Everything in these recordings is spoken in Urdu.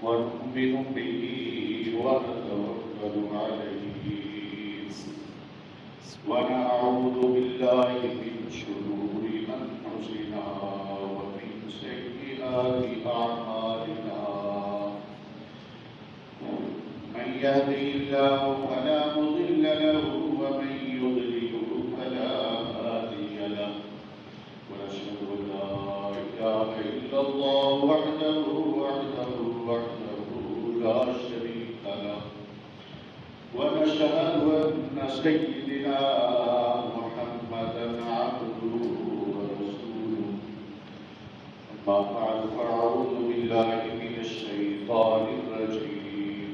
ونؤمن به ونتوكل عليه ونعوذ بالله من شرور أنفسنا ومن سيئات أعمالنا من يهده الله فلا مضل له ومن يضلل فلا هادي له ونشهد أن لا إله إلا الله وحده لا شريك له ونشهد أن سيدنا محمدا عبده ورسوله أما بعد فأعوذ بالله من الشيطان الرجيم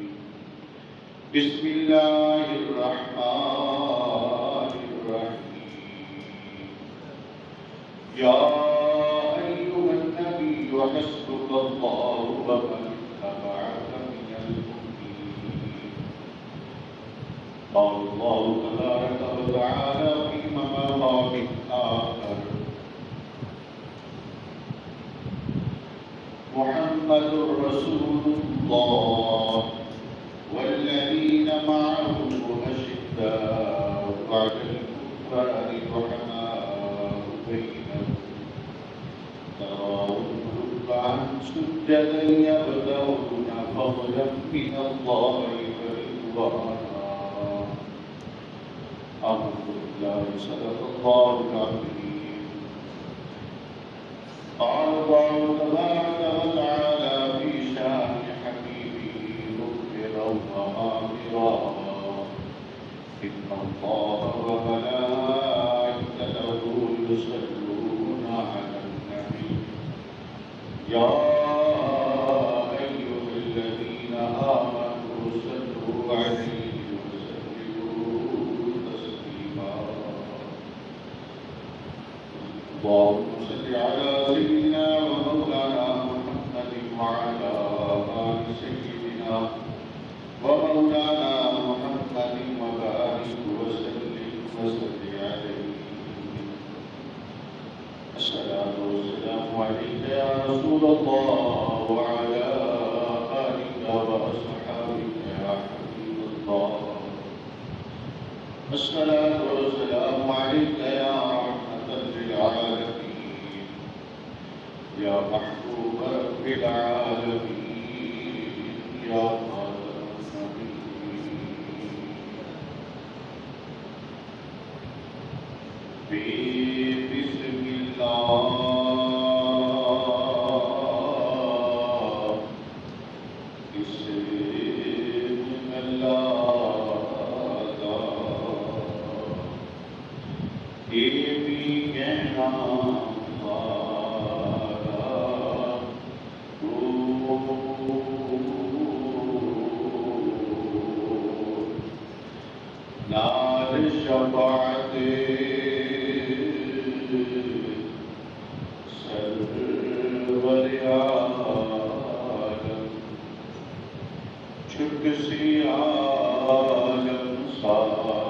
بسم الله الرحمن الرحيم يا أيها النبي حسبك الله ومن اتبعك من المؤمنين قال الله تبارك وتعالى في مقام آخر محمد رسول الله والذين معه أشداء على الكفار رحماء بينهم تراهم ركعا سجدا يبتغون فضلا من الله ورضوانا أعوذ بالله صدق الله العظيم قال الله تبارك وتعالى في شأن حبيبه مخبرا وآمرا إن الله وملائكته يصلون على النبي يا أيها الذين آمنوا صلوا عليه وسلموا تسليما اللهم صل على سيدنا ومولانا محمد وعلى آل سيدنا ومولانا محمد وبارك وسلم عليه الصلاة والسلام عليك يا رسول الله وعلى آلك وأصحابك يا حبيب الله الصلاة والسلام عليك يا رحمة للعالمين يا محبوب رب العالمين يا خاتم النبيين بسم الله بسم الله شفاعت سرور عالم چھک سی عالم سارا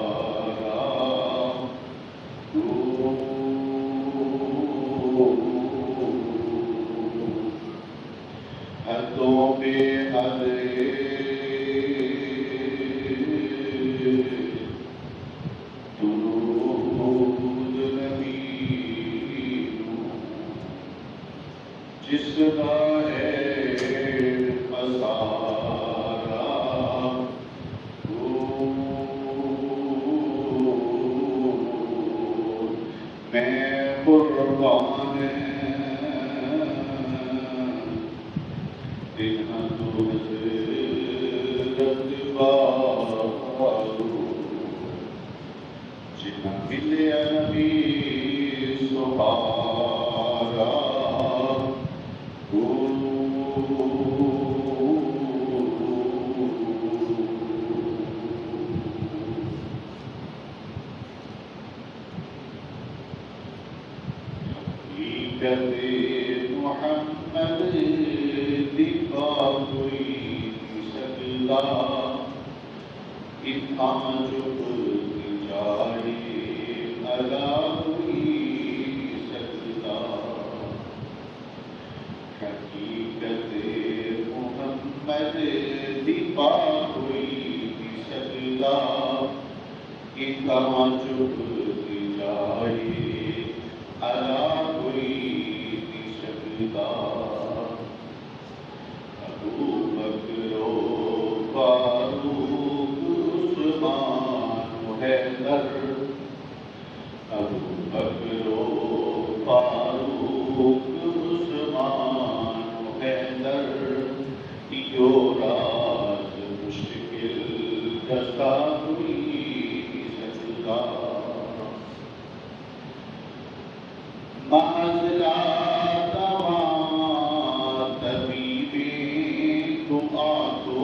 حدوں پہ حد جس کا ہے پسارا میں قربان دن حضرت بارو جنہ ملے نبی سہارا محمد دکھا کوئی سکتا اتنا چپ جائے ادا کوئی سکتا حقیقت محمد محمد دیپا ہوئی سجدہ کہ کہاں چپ جائے ادا ہوئی سجدہ ابو بکر و فاروق عثمان و حیدر ابو بکر و فاروق عثمان و حیدر یہ راز مشکل جزا ہوئی سجدہ محض طبیب دعا تو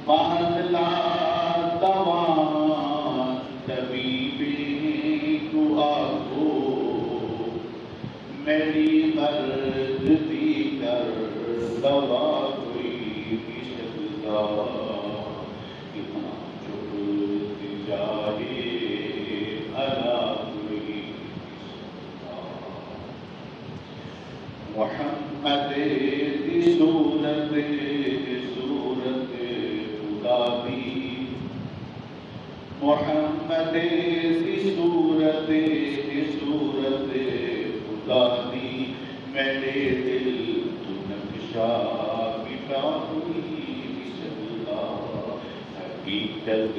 محض دوا طبیب دعا تو میری مرد دی کر دوا کوئی سجدہ اتنا چپ جائے ادا کوئی محمد دی صورت خدا دی محمد دی صورت خدا دی میرے دل تو نقشہ مٹا ہوئی سجدہ حقیقت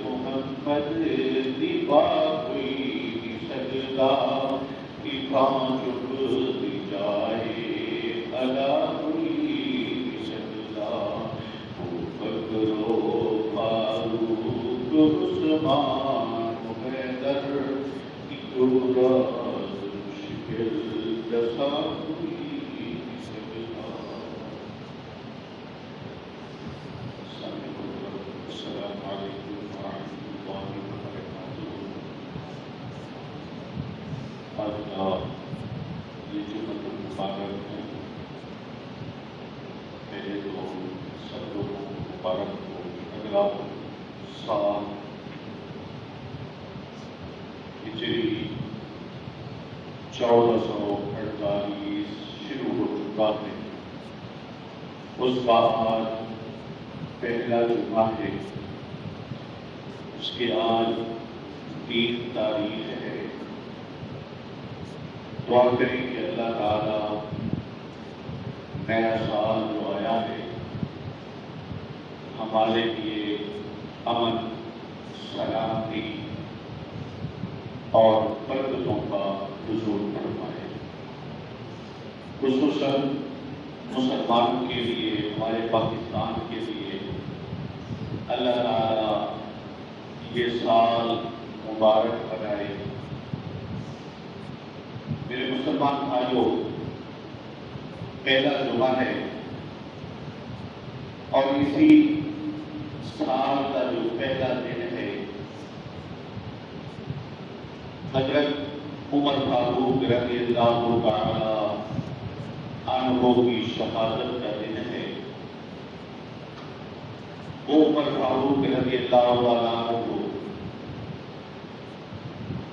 محمد دی بات ہوئی سجدہ کہ کہاں چپ جائے ادا ہوئی سجدہ ابو بکر و فاروق عثمان و حیدر ایک راز مشکل جزا ہوئی سجدہ السلام علیکم ورحمۃ اللہ وبرکاتہ آج یہ جمعۃ المبارک ہے پہلے تو سب لوگوں کو مبارک ہو اگلا سال ہجری 1448 شروع ہو چکا ہے اس کا آج پہلا جمعہ ہے اس کے آج 3 تاریخ ہے دعا کریں کہ اللہ تعالیٰ نیا سال جو آیا ہے ہمارے لیے امن سلامتی اور برکتوں کا حضور فرمائے خصوصاً مسلمانوں کے لیے ہمارے پاکستان کے لیے اللہ تعالیٰ یہ سال مبارک بنائے میرے مسلمان بھائیوں پہلا جمعہ ہے اور اسی سال کا جو پہلا دن ہے حضرت عمر فاروق رضی اللہ تعالی عنہ کی شہادت کا دن ہے وہ عمر فاروق رضی اللہ تعالی عنہ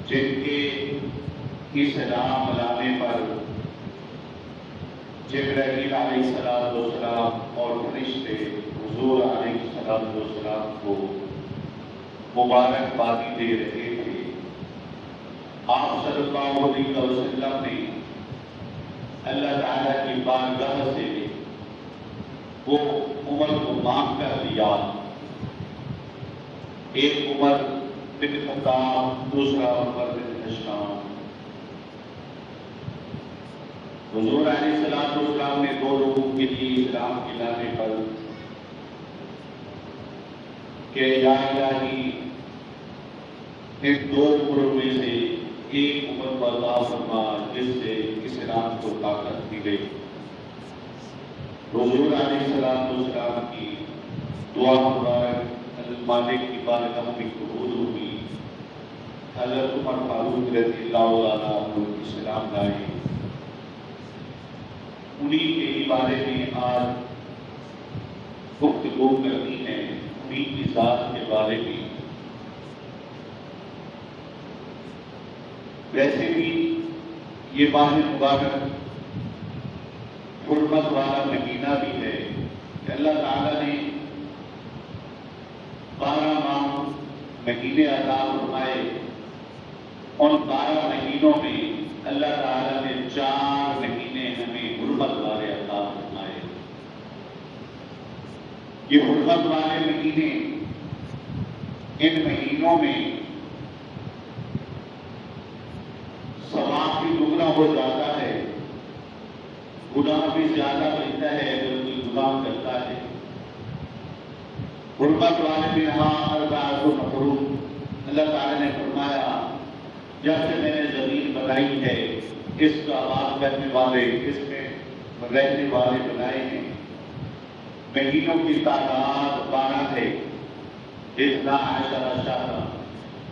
جن کے اسلام لانے پر جبرائیل علیہ السلام اور فرشتے حضور علیہ السلام کو مبارکبادی دے رہے تھے آپ صلی اللہ علیہ وسلم نے اللہ تعالیٰ کی بارگاہ سے وہ عمر کو معاف کر دیا ایک عمر بن خطاب دوسرا عمر بن ہشام حضور علیہ السلام نے 2 لوگوں کے لیے اسلام کے لانے پر کہ یا الہی ان 2 عمروں میں سے ایک عمر کو عطا فرما جس سے اسلام کو طاقت دی گئی حضور علیہ السلام کی دعا مبارک مالک کی بارگاہ میں قبول ہوئی حضرت عمر فاروق رضی اللہ عنہ اسلام لائے انہیں کے بارے میں آج گفتگو کرنی ہے انہیں کی ذات کے بارے میں ویسے بھی یہ ماہ مبارک حرمت والا مہینہ بھی ہے کہ اللہ تعالیٰ نے 12 ماہ مہینے عطا فرمائے. ان 12 مہینوں میں اللہ تعالیٰ نے 4 مہینے ہمیں حرمت والے عطا فرمائے. یہ حرمت والے مہینے، ان مہینوں میں ثواب بھی دگنا ہو جاتا ہے، گناہ بھی زیادہ بنتا ہے اگر کوئی گناہ کرتا ہے. حرمت والے منہا اربعۃ حرم، اللہ تعالیٰ نے فرمایا جب سے میں نے زمین بنائی ہے اس کا آباد کرنے والے، اس میں رہنے والے بنائے ہیں. مہینوں کی تعداد 12 ہے. 12 شہرا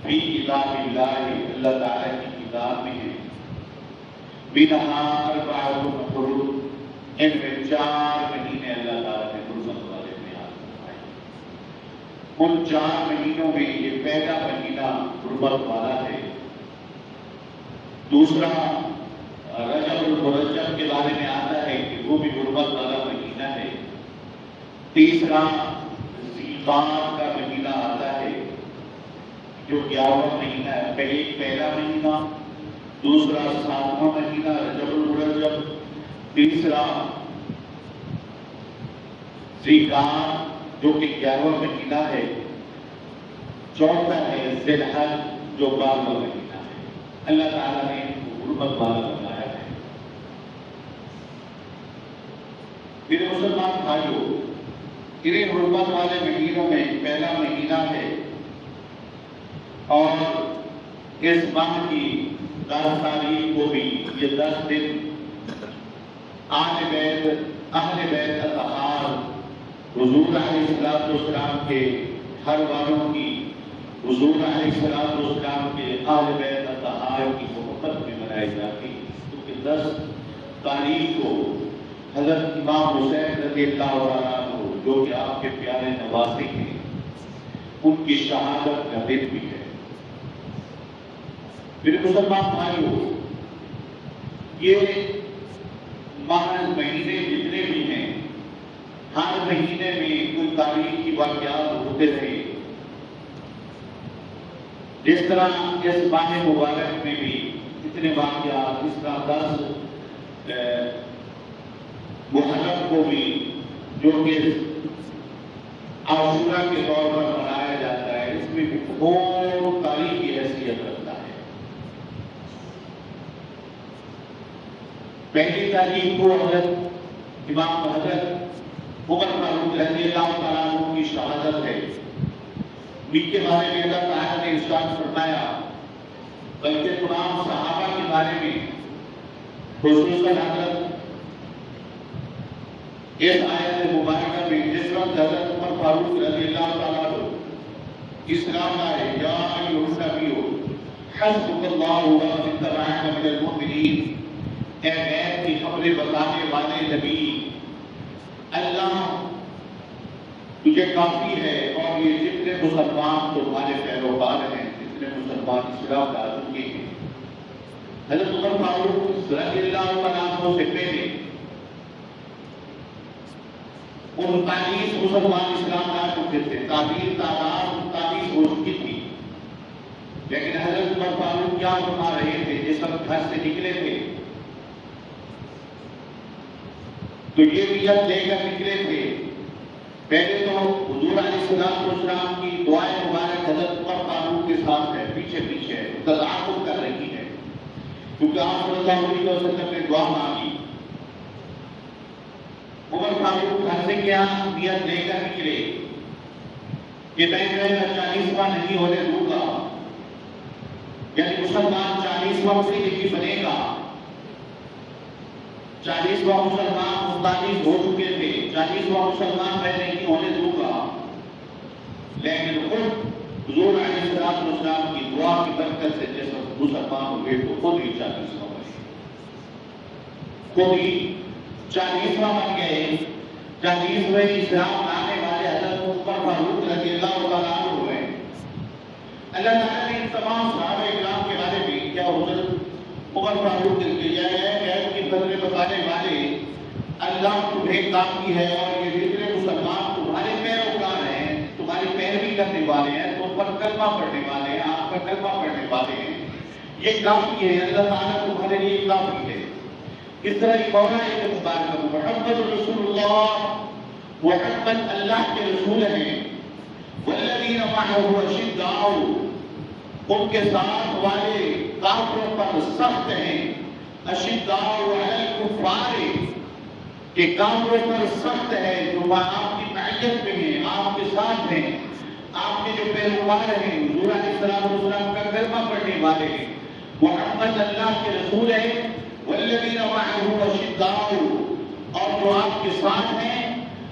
فی کتاب اللہ، اللہ تعالیٰ کی کتاب میں ہے. منہا اربعۃ حرم، ان میں 4 مہینے اللہ تعالیٰ نے حرمت والے بیان فرمائے. ان 4 مہینوں میں یہ پہلا مہینہ حرمت والا ہے. دوسرا رجب المرجب کے بارے میں آتا ہے کہ وہ بھی حرمت والا مہینہ ہے. تیسرا ذیقعدہ کا مہینہ آتا ہے جو 11واں مہینہ ہے. پہلا مہینہ، دوسرا 7واں مہینہ رجب المرجب، تیسرا ذیقعدہ جو کہ 11واں مہینہ ہے، چوتھا ہے ذی الحج جو 12واں مہینہ ہے. اللہ تعالیٰ نے حرمت والا بنایا ہے. میرے مسلمان بھائیوں، انہیں حرمت والے مہینوں میں پہلا مہینہ ہے اور اس ماہ کی 10 تاریخ کو بھی یہ 10 دن اہل بیت اطہار حضور علیہ السلام کے گھر والوں کی، حضور علیہ السلام کے اہل بیت اطہار کی محبت میں منائی جاتی ہے. کیونکہ 10 تاریخ کو حضرت امام حسین رضی اللہ عنہ جو کہ آپ کے پیارے نواسے ہیں، ان کی شہادت کا دن بھی ہے. میرے مسلمان بھائیوں، یہ مہینے جتنے بھی ہیں، ہر مہینے میں کوئی تاریخی واقعات ہوتے رہے. جس طرح اس ماہ مبارک میں بھی اتنے واقعات، اس طرح 10 محرم کو بھی جو کہ عاشورہ کے طور پر منایا جاتا ہے، اس میں بھی بہت تاریخی حیثیت رکھتا ہے. پہلی تاریخ کو حضرت امام حضرت عمر فاروق رضی اللہ تعالیٰ عنہ کی شہادت ہے. ان کے بارے میں اللہ تعالیٰ نے ارشاد فرمایا، بلکہ تمام صحابہ کے بارے میں خصوصاً حضرت اس آیت مبارکہ میں جس وقت حضرت عمر فاروق رضی اللہ تعالیٰ عنہ اسلام لائے، یا ایھا النبی حسبک اللہ ومن اتبعک من المؤمنین، اے غیب کی خبریں بتانے والے نبی، اللہ تجھے کافی ہے اور یہ جتنے مسلمان تمہارے پیروکار ہیں، جتنے مسلمان اسلام لا چکے ہیں. حضرت عمر فاروق رضی اللہ عنہ سے پہلے 39 مسلمان اسلام لا چکے تھے. تعداد 39 ہو چکی تھی. لیکن حضرت عمر فاروق کیا فرما رہے تھے جس وقت گھر سے نکلے تھے؟ تو یہ نیت لے کر نکلے تھے. پہلے تو حضور علیہ السلام کی دعائیں مبارک حضرت عمر فاروق کے ساتھ ہے، پیچھے پیچھے تعاقب کر رہی ہے، کیونکہ آپ صلی اللہ علیہ وسلم نے دعا مانگی. عمر فاروق گھر سے کیا نیت لے کر نکلے کہ میں 40واں نہیں ہونے دوں گا، یعنی مسلمان 40واں سے نہیں بنے گا. 40واں مسلمان 39 ہو چکے تھے، 40واں مسلمان میں نہیں ہونے دوں گا. لیکن خود حضور علیہ السلام کی دعا کی برکت سے جس وقت مسلمان ہوئے تو خود ہی 40واں بنے، خود ہی 40واں بن گئے. 40ویں اسلام لانے والے حضرت عمر فاروق رضی اللہ تعالیٰ عنہ ہوئے. اللہ تعالیٰ نے ان تمام صحابہ اکرام کے بارے میں کیا حضرت عمر فاروق کے غیب کی خبریں بتانے والے اللہ تمہیں کافی ہے اور یہ جتنے مسلمان تمہارے پیروکار ہیں، تمہاری پیروی کرنے والے ہیں، تم پر کلمہ پڑھنے والے ہیں، آپ پر کلمہ پڑھنے والے ہیں، یہ کافی ہے، اللہ تعالیٰ تمہارے لیے کافی ہے۔ اس طرح ایک اور آیت مبارکہ محمد رسول اللہ، محمد اللہ کے رسول ہیں، والذین معه اشداء، ان کے ساتھ والے کافروں پر سخت ہیں، اشداء علی الکفار، کہ کافروں پر سخت ہے، جو آپ کی معیت میں ہیں، آپ کے ساتھ ہیں، آپ کے جو پیروکار ہیں، حضور علیہ السلام کا کلمہ پڑھنے والے ہیں، محمد اللہ کے رسول ہیں، والذین معه اشداء، اور جو آپ کے ساتھ ہیں،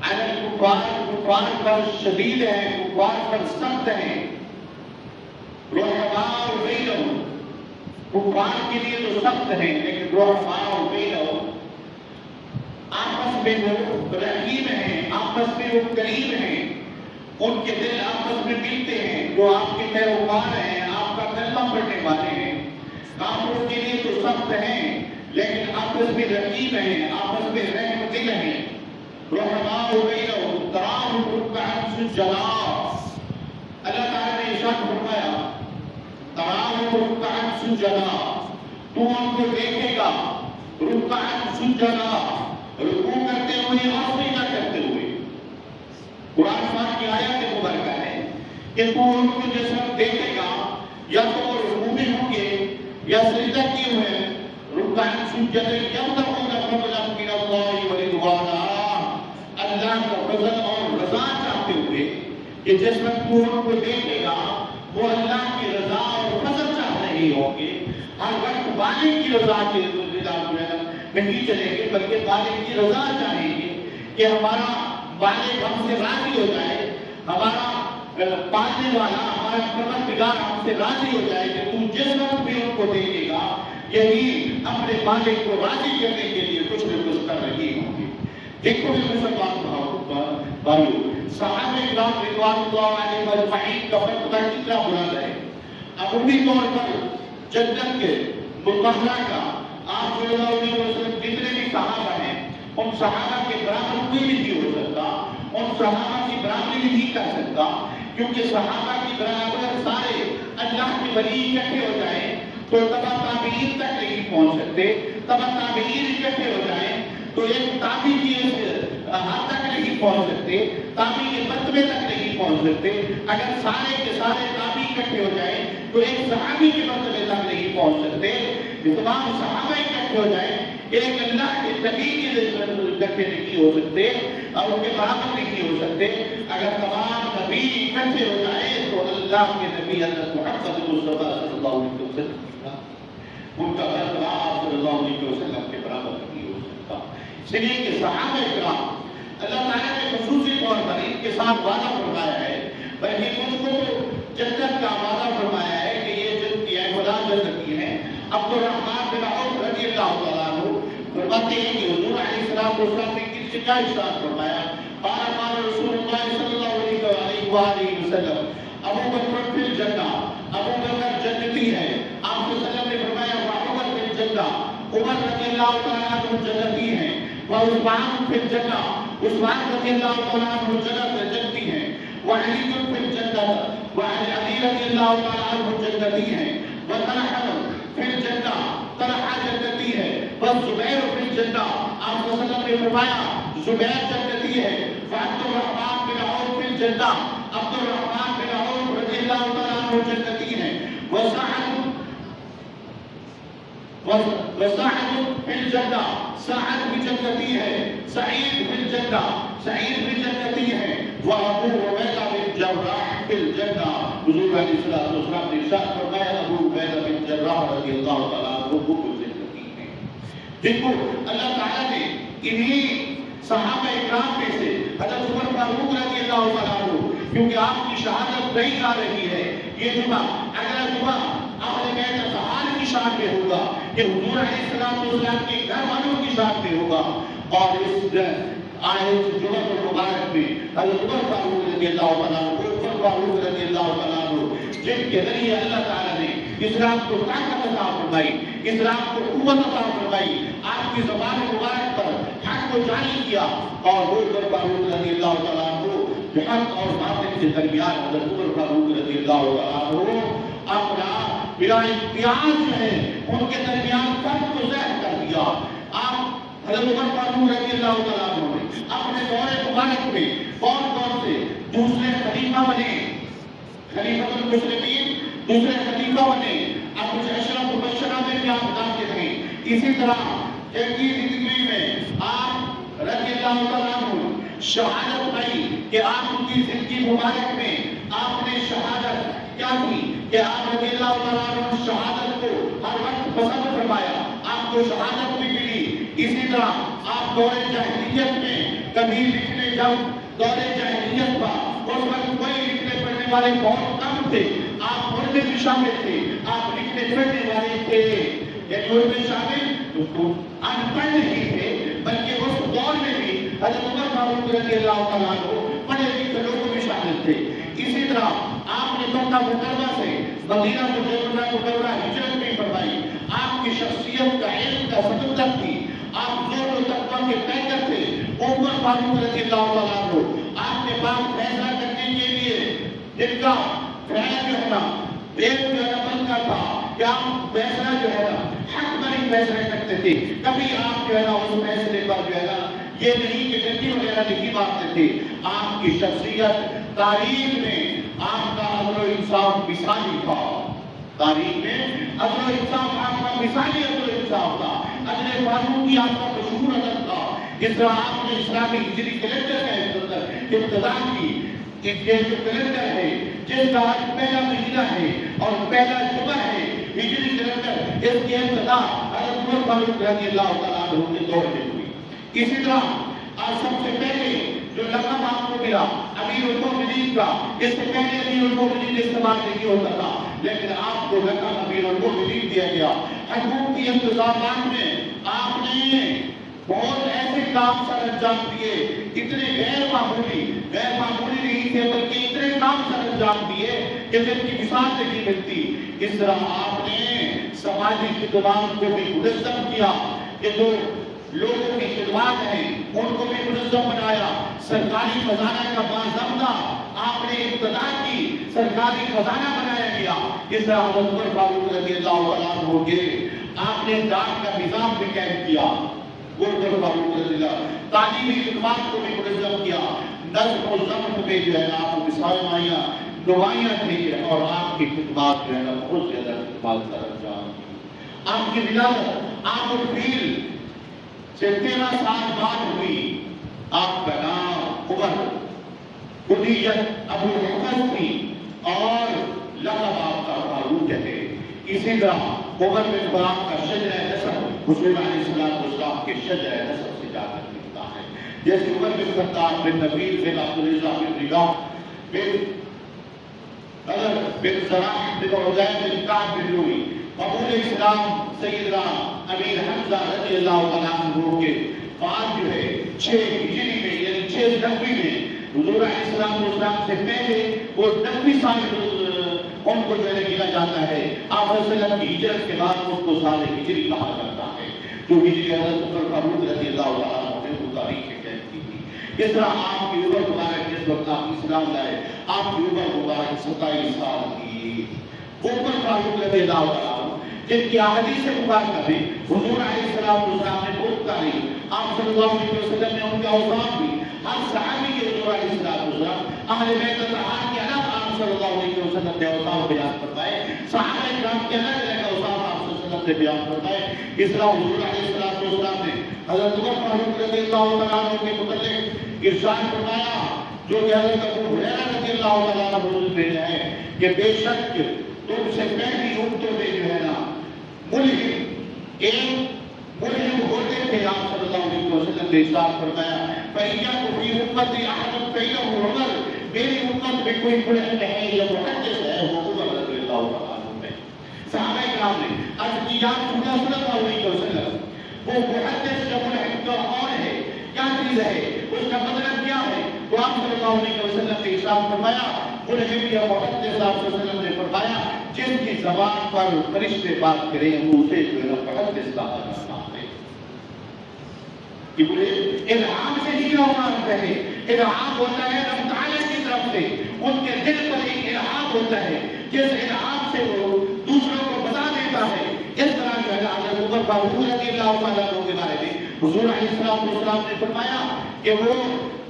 علی الکفار، کفار پر شدید ہیں، کفار پر سخت ہیں، رحماء بینہم، کفار کے لیے تو سخت ہیں لیکن رحماء بینہم، آپس میں وہ رحیم ہیں، آپس میں وہ کریم ہیں، ان کے دل آپس میں ملتے ہیں، جو آپ کے پیروکار ہیں، آپ کا کلمہ پڑھنے والے ہیں، کافروں کے لیے تو سخت ہیں لیکن آپس میں رحیم ہیں، آپس میں رحم دل ہیں، رحماء بینہم تراہم رکعا سجدا، اللہ تعالیٰ نے ارشاد فرمایا تراہم رکعا سجدا، تو ان کو دیکھے گا رکعا سجدا، رکوع کرتے ہوئے اور سجدہ کرتے ہوئے۔ قرآن پاک کی آیت مبارکہ ہے کہ تو ان کو جس وقت دیکھے گا یا تو وہ رکوع میں ہوں گے یا سجدہ کیے ہوئے، رکعا سجدا یبتغون فضلا من اللہ ورضوانا، اللہ کا فضل اور رضا چاہتے ہوئے، کہ جس وقت تو ان کو دیکھے گا وہ اللہ کی رضا اور فضل چاہ رہے ہوں گے، ہر وقت بالغ کی رضا کے نہیں چلیں گے بلکہ بالغ کی رضا چاہیں گے کہ ہمارا بالغ ہم سے راضی ہو جائے، ہمارا پالنے والا ہمارا پروردگار ہم سے راضی ہو جائے، کہ تو جس وقت بھی ان کو دیکھے گا یہی اپنے بالغ کو راضی کرنے کے لیے کچھ نہ کچھ کر رہی ہوں گے۔ دیکھو مسلمان بھائیو، صحابہ کرام رضوان اللہ علیہم اجمعین کا فتویٰ کتنا بلند ہے۔ عمومی طور پر جنت کے مطالعہ کا آپ صلی اللہ علیہ وسلم جتنے بھی صحابہ ہیں ان صحابہ کے برابر کوئی بھی نہیں ہو سکتا، ان صحابہ کی برابری بھی نہیں کر سکتا، کیونکہ صحابہ کی برابر سارے اللہ کے ولی اکٹھے ہو جائیں تو تبع تابعین تک نہیں پہنچ سکتے، تبع تابعین اکٹھے ہو جائیں تو ایک تابعی کی حد تک نہیں پہنچ سکتے، تابعی کے مرتبے تک نہیں پہنچ سکتے، اگر سارے کے سارے تابعی اکٹھے ہو جائیں تو ایک صحابی کے مرتبے تک نہیں پہنچ سکتے، تمام صحابہ اکٹھے ہو جائیں ایک اللہ کے نبی کے اکٹھے نہیں ہو سکتے اور ان کے برابر نہیں ہو سکتے، اگر تمام نبی اکٹھے ہو جائیں تو اللہ کے نبی حضرت محمد مصطفیٰ صلی اللہ علیہ وسلم ان کا مرتبہ آپ صلی اللہ علیہ وسلم کے برابر نہیں ہو سکتا۔ اس لیے کہ صحابہ کرام اللہ تعالیٰ نے خصوصی طور پر ان کے ساتھ وعدہ فرمایا ہے، بلکہ ان کو جنت کا وعدہ فرمایا ہے کہ یہ جنتی ہے، خدا جنتی ہے۔ عبد الرحمن بن عوف رضی اللہ تعالیٰ عنہ فرماتے ہیں کہ حضور علیہ السلام نے کس سے کیا ارشاد فرمایا، قال رسول اللہ صلی اللہ علیہ وآلہ وسلم ابو بکر فی الجنہ، ابو بکر جنتی ہے۔ آپ صلی اللہ علیہ وسلم نے فرمایا وعمر فی الجنہ، عمر رضی اللہ تعالیٰ عنہ جنتی ہیں، وعثمان فی الجنہ، عثمان رضی اللہ تعالیٰ عنہ جنتی ہیں، وعلی فی الجنہ، وعلی رضی اللہ تعالیٰ عنہ جنتی ہیں، وطلحہ فی الجنہ، طلحہ جنتی ہے، وزبیر فی الجنہ، آپ صلی اللہ علیہ وسلم نے فرمایا زبیر جنتی ہے، وعبد الرحمن بن عوف فی الجنہ، عبد الرحمن بن عوف رضی اللہ تعالیٰ عنہ جنتی ہیں، وسعد فی الجنہ، سعد بھی جنتی ہے، سعید فی الجنہ، سعید بھی جنتی ہے، وابو عبیدہ بن جراح فی الجنہ، حضور علیہ السلام نے ارشاد فرمایا ابو عبیدہ بن جراح رضی اللہ تعالیٰ عنہ وہ جنتی ہیں۔ دیکھو اللہ تعالیٰ نے انہی صحابہ اکرام میں سے حضرت عمر فاروق رضی اللہ تعالیٰ عنہ، کیونکہ آپ کی شہادت نہیں آ رہی ہے، یہ جمعہ اگلا جمعہ اہل بیت اطہار کی شان میں ہوگا، کہ حضور علیہ السلام کے گھر والوں کی شان میں ہوگا، اور اس آیت جمعہ مبارک میں حضرت عمر فاروق رضی اللہ تعالیٰ عنہ، عمر فاروق رضی اللہ تعالیٰ عنہ جن کے ذریعے اللہ تعالیٰ نے اسلام کو طاقت عطا فرمائی، اسلام کو قوت عطا فرمائی، آپ کی زبان مبارک پر حق کو جاری کیا اور عمر فاروق رضی اللہ تعالیٰ عنہ جو حق اور باطل کے درمیان حضرت عمر فاروق رضی اللہ تعالیٰ عنہ اپنا بلا امتیاز جو ہے ان کے درمیان فرق کو ظاہر کر دیا. آپ حضرت عمر فاروق رضی اللہ تعالیٰ عنہ نے اپنے دور مبارک میں کون سے دوسرے خلیفہ بنے, خلیفۃ المسلمین دوسرے خلیفہ بنے. اب کچھ اشرف مبشرہ میں بھی آپ داخل ہیں. اسی طرح جنگی زندگی میں آپ رضی اللہ تعالیٰ عنہ شہادت پائی کہ آپ کی زندگی مبارک میں آپ نے شہادت کیا کی کہ آپ رضی اللہ تعالیٰ عنہ شہادت کو ہر وقت پسند فرمایا, آپ کو شہادت بھی ملی. اسی طرح آپ دور جاہلیت میں کبھی لکھنے جب دور جاہلیت کا اس وقت کوئی لکھنے پڑھنے والے بہت کم تھے, آپ پڑھنے بھی شامل تھے, آپ لکھنے پڑھنے والے تھے. یعنی ان میں شامل ان پڑھ نہیں تھے بلکہ اس دور میں بھی حضرت عمر فاروق رضی اللہ تعالیٰ عنہ پڑھے لکھے لوگوں میں شامل تھے. اسی طرح آپ نے مکہ مکرمہ سے مدینہ منورہ ہجرت بھی فرمائی. آپ کی شخصیت کا علم کا سمندر تھی, آپ زور و تقویٰ کے پیکر تھے. عمر فاروق رضی اللہ تعالیٰ عنہ آپ کے پاس فیصلہ کرنے کے لیے جن کا فیصلہ جو ہے نا ایک جو ہے نا بنتا تھا کہ آپ فیصلہ جو ہے نا حق بری فیصلہ کرتے تھے. کبھی آپ جو ہے نا اس فیصلے پر جو ہے نا یہ نہیں کہ گندی وغیرہ نہیں مانتے تھے. آپ کی شخصیت تاریخ میں آپ کا عدل و انصاف مثالی تھا. تاریخ میں عدل و انصاف آپ کا مثالی عدل و انصاف تھا. عدل فاروقی آپ کا مشہور عدل تھا. جس طرح آپ نے اسلامی ہجری کیلنڈر کا ابتدا کی, یہ جو کیلنڈر ہے جس کا آج پہلا مہینہ ہے اور پہلا جمعہ ہے ہجری کیلنڈر, اس کی ابتدا حضرت عمر فاروق رضی اللہ تعالیٰ عنہ کے دور میں ہوئی. اسی طرح آج سب سے پہلے جو لقب آپ کو ملا امیر المومنین کا, اس سے پہلے امیر المومنین استعمال نہیں ہوتا تھا لیکن آپ کو لقب امیر المومنین دیا گیا. حکومتی انتظامات میں آپ نے بہت ایسے کام سر انجام دیے, اتنے غیر معمولی نہیں تھے بلکہ اتنے کام سر انجام دیے کہ جن کی مثال نہیں ملتی. اس طرح آپ نے سماجی خدمات کو بھی منظم کیا کہ جو لوگوں کی خدمات ہیں ان کو بھی منظم بنایا. سرکاری خزانہ کا باضابطہ آپ نے ابتدا کی, سرکاری خزانہ بنایا گیا. اس طرح حضرت عمر فاروق رضی اللہ عنہ کے آپ نے ڈاک کا نظام بھی قائم کیا. عمر فاروق رضی اللہ تعلیمی خدمات کو بھی منظم کیا. نظم و ضبط میں جو ہے نا آپ کو نمایاں تھی اور آپ کی خدمات جو ہے نا بہت زیادہ خدمات سر انجام دی. آپ کی ولادت آپ الفیل سے 13 سال بعد ہوئی. آپ کا نام عمر, کنیت ابو الحسن تھی اور لقب آپ کا فاروق ہے. اسی طرح عمر بن خطاب کا شجرہ نسب حضور علیہ السلام کے شجرہ نسب سے جا کر ملتا ہے. جیسے عمر بن خطاب بن نبیل بن عبدالرضا بن رگاح بن بن زراح بن عزیر بن کعب بن لوئی, قبول اسلام سیدنا امیر حمزہ رضی اللہ تعالیٰ عنہ کے بعد جو ہے 6 ہجری میں یعنی 690 میں حضور علیہ السلام سے پہلے وہ 90 سال ان کو جو ہے گنا جاتا ہے. آپ صلی اللہ علیہ وسلم کی ہجرت کے بعد ان کو سال ہجری کہا جاتا ہے جو ہجری حضرت عمر فاروق رضی اللہ تعالیٰ عنہ نے تاریخ کے قید کی تھی. اس طرح آپ کی عمر مبارک جس وقت آپ اسلام لائے آپ کی عمر مبارک 27 سال کی. عمر فاروق رضی اللہ تعالیٰ عنہ جن کی احادیث مبارکہ میں حضور علیہ السلام نے بہت تاریخ آپ صلی اللہ علیہ وسلم نے ان کا اوصاف بھی ہر صحابی کے حضور علیہ السلام اہل بیت اطہار کے الگ آپ صلی اللہ علیہ وسلم نے اوصاف بیان فرمائے, صحابہ کرام کے الگ الگ اوصاف آپ صلی اللہ علیہ وسلم نے بیان فرمائے. اس طرح حضور علیہ السلام نے حضرت عمر فاروق رضی اللہ تعالیٰ عنہ کے متعلق ارشاد فرمایا جو کہ حضرت ابو ہریرہ رضی اللہ تعالیٰ عنہ نے ہے کہ بے شک تم سے پہلی امتوں میں جو ہے نا ملہم ہوتے تھے. آپ صلی اللہ علیہ وسلم نے ارشاد فرمایا فَإِيَّكُمْ فِي أُمَّتِي أَحَدٌ فَإِنَّهُ عُمَرٌ, میری امت میں کوئی ملحد ہے یا محدث ہے وہ عمر رضی اللہ تعالیٰ عنہ ہے. صحابہ کرام نے عرض کی یا رسول اللہ صلی اللہ علیہ وسلم وہ محدث یا ملحد کون ہے, کیا چیز ہے, اس کا مطلب کیا ہے؟ تو آپ صلی اللہ علیہ وسلم نے ارشاد فرمایا ملحد یا محدث آپ صلی اللہ علیہ وسلم نے فرمایا جن کی زبان پر فرشتے بات کریں وہ اسے جو ہے محدث کہا جاتا ہے. کہ بولے انعام سے ہی کا عمر ہے، انعام ہوتا ہے رب تعالیٰ کی طرف سے، ان کے دل پر ایک انعام ہوتا ہے، جس انعام سے وہ دوسروں کو بتا دیتا ہے۔ اس طرح جو ہے حضرت عمر فاروق رضی اللہ تعالیٰ عنہ کے بارے میں حضور علیہ السلام نے فرمایا کہ وہ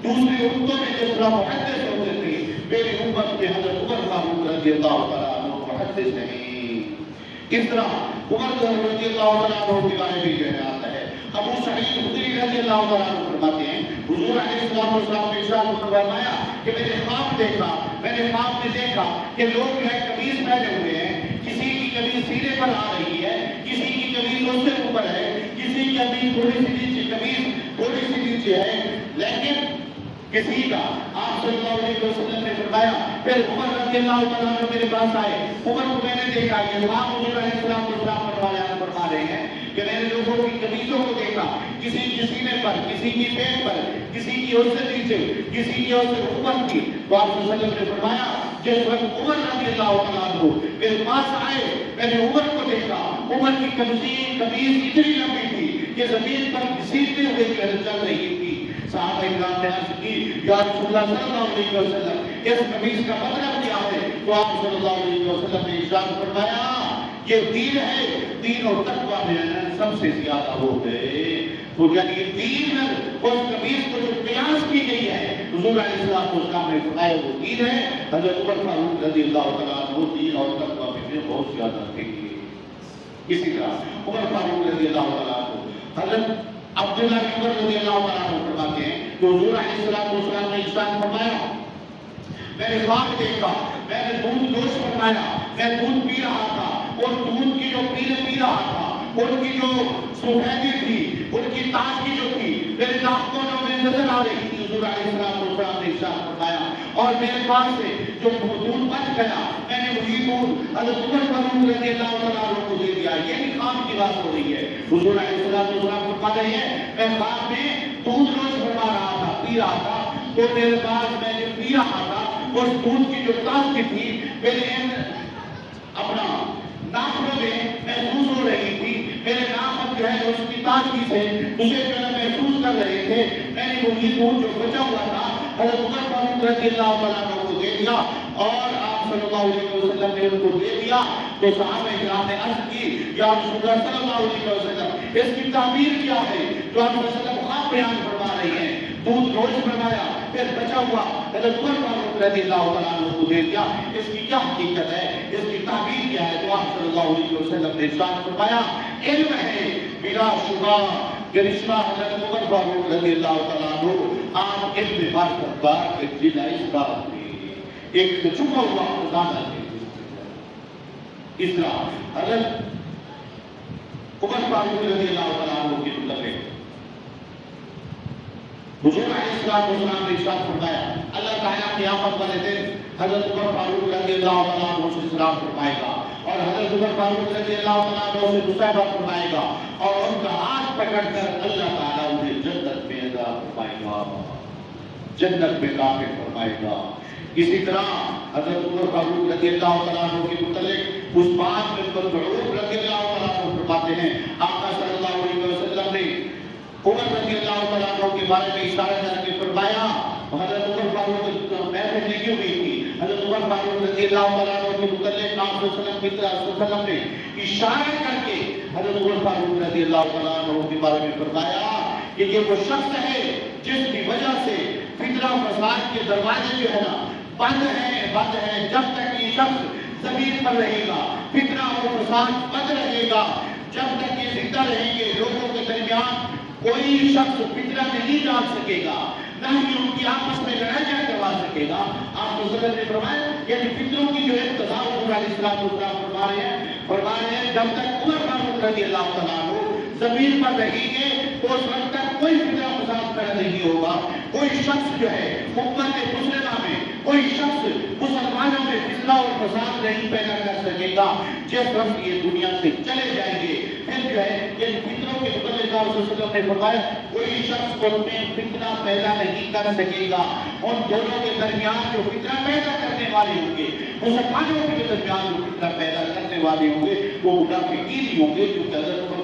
دوسری امتوں میں جس طرح محدث ہوتے تھے، میری امت میں حضرت عمر فاروق رضی اللہ تعالیٰ عنہ محدث نہیں۔ اس طرح عمر رضی اللہ تعالیٰ عنہ کے بارے میں جو ہے آتا ہے، ابو سعید خدری رضی اللہ تعالیٰ عنہ فرماتے ہیں حضور علیہ السلام نے ارشاد فرمایا کہ میں نے خواب میں دیکھا کہ لوگ جو ہے قمیص پہنے ہوئے ہیں، کسی کی قمیص سینے پر آ رہی ہے، کسی کی قمیص اس سے اوپر ہے، کسی کی قمیص تھوڑی سی نیچے ہے، لیکن کسی کا آپ صلی اللہ علیہ وسلم نے فرمایا۔ پھر عمر رضی اللہ تعالیٰ عنہ میرے پاس آئے، عمر کو میں نے دیکھا یہ خواب حضور علیہ السلام فرما رہے ہیں کہ میں نے لوگوں کی قمیصوں کو دیکھا، کسی کی سینے پر، کسی کی پیٹ پر، کسی کی اس سے نیچے، کسی کی اس سے اوپر کی۔ تو آپ صلی اللہ علیہ وسلم نے فرمایا جس وقت عمر رضی اللہ تعالیٰ عنہ میرے پاس آئے، میں نے عمر کو دیکھا، عمر کی قمیص اتنی لمبی تھی کہ زمین پر گھسیٹتے ہوئے چل رہی تھی۔ صحابہ کرام نے عرض کی یا رسول اللہ صلی اللہ علیہ وسلم اس قمیص کا مطلب کیا ہے؟ تو آپ صلی اللہ علیہ وسلم نے ارشاد فرمایا یہ دین ہے، دین اور تقویٰ میں سب سے زیادہ ہو گئے۔ تو یعنی دین اس قمیص کو جو قیاس کی گئی ہے حضور علیہ السلام نے فرمایا وہ دین ہے۔ حضرت عمر فاروق رضی اللہ تعالیٰ عنہ دین اور تقویٰ میں بہت زیادہ تھے۔ اسی طرح عمر فاروق رضی اللہ تعالیٰ عنہ حضرت عبداللہ بن عمر رضی اللہ تعالیٰ عنہ فرماتے ہیں کہ حضور علیہ السلام نے ارشاد فرمایا میں نے خواب دیکھا، میں نے دودھ نوش فرمایا، میں دودھ پی رہا تھا اور دودھ کی جو پی رہا تھا ان کی جو سفیدی تھی، ان کی تازگی جو تھی میرے ناخنوں میں نظر آ رہی تھی۔ حضور علیہ السلام نے ارشاد فرمایا اور میرے پاس سے جو دودھ بچ گیا میں نے وہی دودھ حضرت عمر فاروق رضی اللہ تعالیٰ کو دے دیا۔ یہ بھی خواب کی بات ہو رہی ہے۔ حضور علیہ السلام فرما رہے ہیں میں خواب میں دودھ نوش فرما رہا تھا، پی رہا تھا، تو میرے پاس میں جو پی رہا تھا اس دودھ کی جو تازگی تھی میرے اپنا ناخنوں میں محسوس ہو رہی تھی، میرے ناخن جو ہے اس کی تازگی سے اسے جو ہے محسوس کر رہے تھے۔ میں نے وہی دودھ جو بچا ہوا تھا حضرت عمر فاروق رضی اللہ تعالیٰ کو دے دیا اور آپ صلی اللہ علیہ وسلم نے ان کو دے دیا۔ تو صحابہ کرام نے عرض کی یا رسول اللہ صلی اللہ علیہ وسلم اس کی تعبیر کیا ہے؟ تو آپ صلی اللہ علیہ وسلم خواب بیان فرما رہے ہیں دودھ نوش فرمایا پھر بچا ہوا حضرت عمر فاروق رضی اللہ تعالیٰ عنہ کو دے دیا۔ اس کی کیا حقیقت ہے، اس کی تعبیر کیا ہے؟ تو آپ صلی اللہ علیہ وسلم نے ارشاد فرمایا علم ہے بلا شبہ کہ رشتہ حضرت عمر فاروق رضی اللہ تعالیٰ عنہ آپ علم معرفت بار کے جلائے اس بات میں ایک چھپا ہوا خزانہ ہے۔ اس طرح حضرت عمر فاروق رضی اللہ تعالیٰ عنہ کی متعلق حضور علیہ السلام نے ارشاد فرمایا اللہ تعالیٰ قیامت والے دن حضرت عمر فاروق رضی اللہ تعالیٰ عنہ سے سلام فرمائے گا اور حضرت عمر فاروق رضی اللہ تعالیٰ عنہ سے مصافحہ فرمائے گا اور ان کا ہاتھ پکڑ کر اللہ تعالیٰ انہیں جنت میں ادا فرمائے گا، جنت میں داخل فرمائے گا۔ اسی طرح حضرت عمر فاروق رضی اللہ تعالیٰ عنہ کے متعلق اس بات میں مسعود رضی اللہ تعالیٰ عنہ فرماتے ہیں آقا صلی اللہ علیہ وسلم نے عمر رضی اللہ تعالیٰ عنہ کے بارے میں اشارہ کر کے فرمایا حضرت عمر فاروق محفل لگی ہوئی تھی، حضرت عمر فاروق رضی اللہ تعالیٰ عنہ کے متعلق آپ صلی اللہ علیہ وسلم نے اشارہ کر کے حضرت عمر فاروق رضی اللہ تعالیٰ عنہ کے بارے میں فرمایا کہ یہ وہ شخص ہے جس کی وجہ سے فتنہ فساد کے دروازے جو ہے نا بند ہیں جب تک یہ شخص زمین پر رہے گا، فتنہ اور فساد بند رہے گا، جب تک یہ زندہ رہیں گے لوگوں کے درمیان کوئی شخص فتنہ نہیں ڈال سکے گا، نہ ہی ان کی آپس میں لڑائیاں کروا سکے گا۔ آپ کو نے فرمایا یعنی فتنوں کی جو ابتدا حضور علیہ السلام فرما رہے ہیں جب تک عمر فاروق رضی اللہ تعالیٰ عنہ زمین پر رہیں گے تو اس وقت تک کوئی فتنہ فساد پیدا نہیں ہوگا، کوئی شخص جو ہے امت مسلمہ میں کوئی شخص مسلمانوں میں فتنہ اور فساد نہیں پیدا کر سکے گا۔ جس وقت یہ دنیا سے چلے جائیں گے پھر جو ہے یہ فتنوں کے متعلق آپ صلی اللہ علیہ وسلم نے فرمایا کوئی شخص ان میں فتنہ پیدا نہیں کر سکے گا۔ ان دونوں کے درمیان جو فتنہ پیدا کرنے والے ہوں گے، مسلمانوں کے درمیان جو فتنہ پیدا کرنے والے ہوں گے وہ منافقین ہی ہوں گے، کیونکہ حضرت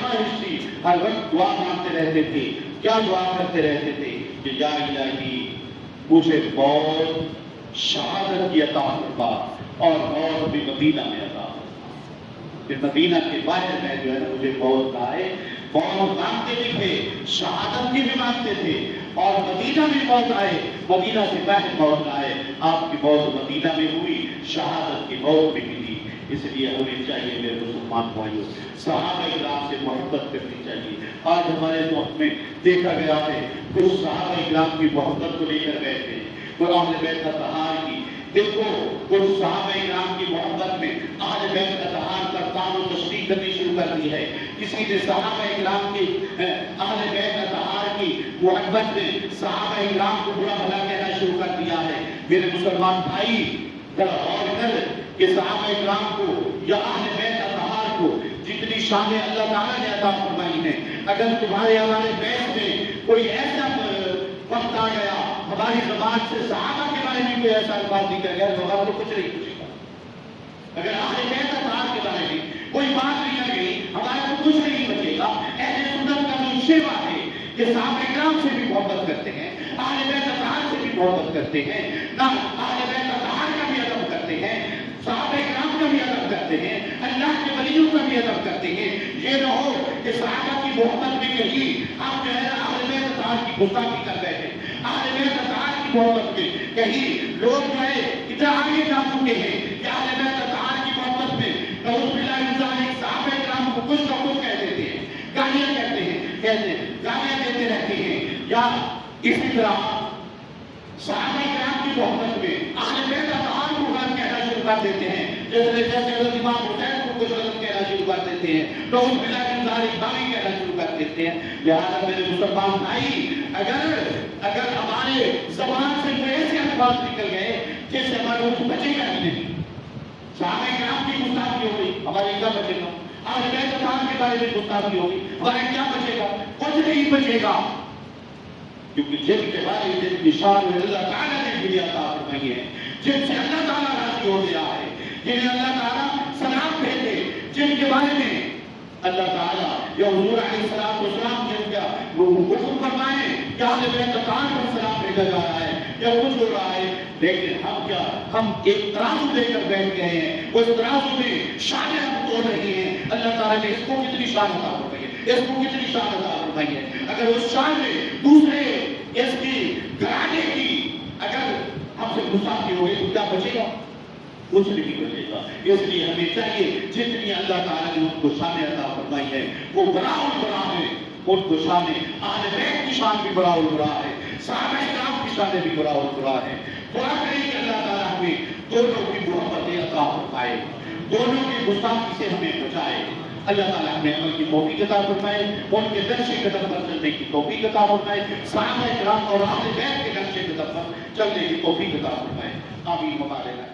خواہش تھی، ہر وقت دعا مانگتے رہتے تھے. کیا دعا کرتے رہتے تھے کہ یا الہی مجھے موت شہادت کی عطا فرما اور موت بھی مدینہ میں عطا فرما. کہ مدینہ کے باہر میں جو ہے نا مجھے موت نہ آئے. موت مانگتے بھی تھے، شہادت کی بھی مانگتے تھے، اور مدینہ میں موت آئے، مدینہ سے باہر موت نہ آئے. آپ کی موت مدینہ میں ہوئی، شہادت کی موت بھی ملی. اس لیے ہمیں چاہیے میرے مسلمان بھائیوں صحابہ کرام سے محبت کرنی چاہیے. آج ہمارے وقت میں دیکھا گیا ہے کچھ صحابہ کرام کی محبت کو لے کر گئے تھے، کوئی اہل بیت اطہار کی. دیکھو کچھ صحابہ کرام کی محبت میں اہل بیت اطہار کا تعین و تشریح کرنی شروع کر دی ہے. کسی نے صحابہ کرام کی اہل بیت اطہار کی محبت میں صحابہ کرام کو برا بھلا کہنا شروع کر دیا ہے. میرے مسلمان بھائی ذرا غور کر کہ صحابہ کرام کو یا اہل بیت اطہار کو جتنی شان اللہ تعالیٰ نے عطا فرمائی ہے، اگر تمہارے ہمارے بیت میں کوئی ایسا وقت آ گیا ہماری زبان سے صحابہ کے بارے میں کوئی ایسا بات نکل گیا تو ہم تو کچھ نہیں پوچھے گا. اگر اہل بیت اطہار کے بارے میں کوئی بات نکل گئی ہمارا تو کچھ نہیں بچے گا. اہل سنت کا جو شیوا ہے کہ صحابہ کرام سے بھی محبت کرتے ہیں، اہل بیت اطہار سے بھی محبت کرتے ہیں، نہ اہل بیت اطہار کا بھی ادب کرتے ہیں، صحابہ کرام کا بھی ادب کرتے ہیں، اللہ کے ولیوں کا بھی ادب کرتے ہیں. یہ نہ ہو کہ صحابہ کی محبت میں کہیں آپ جو ہے نا اہل بیت اطہار کی گستاخی کر رہے ہیں. اہل بیت اطہار کی محبت میں کہیں لوگ جو ہے اتنا آگے جا چکے ہیں کہ اہل بیت اطہار کی محبت میں نعوذ باللہ من ذالک صحابہ کرام کو کچھ نہ کچھ کہہ دیتے ہیں، گالیاں کہتے ہیں، گالیاں دیتے رہتے ہیں. یا اسی طرح صحابہ کرام کی محبت میں اہل بیت اطہار کو غلط کہنا شروع کر دیتے ہیں. جیسے حضرت امام حسین کو کچھ غلط کہنا شروع کر دیتے ہیں، نعوذ باللہ من ذالک باغی کہنا شروع کر دیتے ہیں. لہٰذا میرے مسلمان بھائی اگر ہمارے زبان سے ایسے الفاظ نکل گئے جس سے ہمارا روح بچے گا ہی نہیں. صحابہ کرام کی گستاخی ہو گئی، ہمارے کیا بچے گا؟ اہل بیت اطہار کے بارے میں گستاخی ہوگی، ہمارے کیا بچے گا؟ کچھ نہیں بچے گا. کیونکہ جن کے بارے میں جن کی شان اللہ تعالیٰ نے بھی عطا فرمائی ہے، جن سے اللہ تعالیٰ راضی ہو گیا ہے، جنہیں اللہ تعالیٰ سلام بھیجے، جن کے بارے میں اللہ تعالیٰ یا حضور علیہ السلام جن کا حکم فرمائے کہ اہل بیت اطہار پر سلام بھیجا جا رہا ہے یا کچھ ہو رہا ہے. لیکن ہم ایک ترازو لے کر بیٹھ گئے ہیں، اس ترازو میں شانیں ہم توڑ رہی ہیں. اللہ تعالیٰ نے اس کو کتنی شان عطا فرمائی ہے، اس کو کتنی شان عطا فرمائی ہے. اگر اس شان میں دوسرے اس کی گرانے کی اگر ہم سے گستاخی ہوگی تو کیا بچے گا؟ کچھ نہیں بچے گا. اس لیے ہمیں چاہیے جتنی اللہ تعالیٰ نے ان کو شان عطا فرمائی ہے وہ بڑا ہے. ان کو شان اہل بیت کی شان بھی بڑا ہے، صحابہ کرام کی شان بھی بڑا ہے. دعا کریں کہ اللہ تعالیٰ ہمیں دونوں کی محبت عطا فرمائے، دونوں کی گستاخی سے ہمیں بچائے. اللہ تعالیٰ ہمیں عمل کی توفیق عطا فرمائے، ان کے نقش قدم پر چلنے کی توفیق عطا فرمائے، صحابہ کرام اور اہل بیت کے نقش قدم پر چلنے کی توفیق عطا فرمائے. آمین.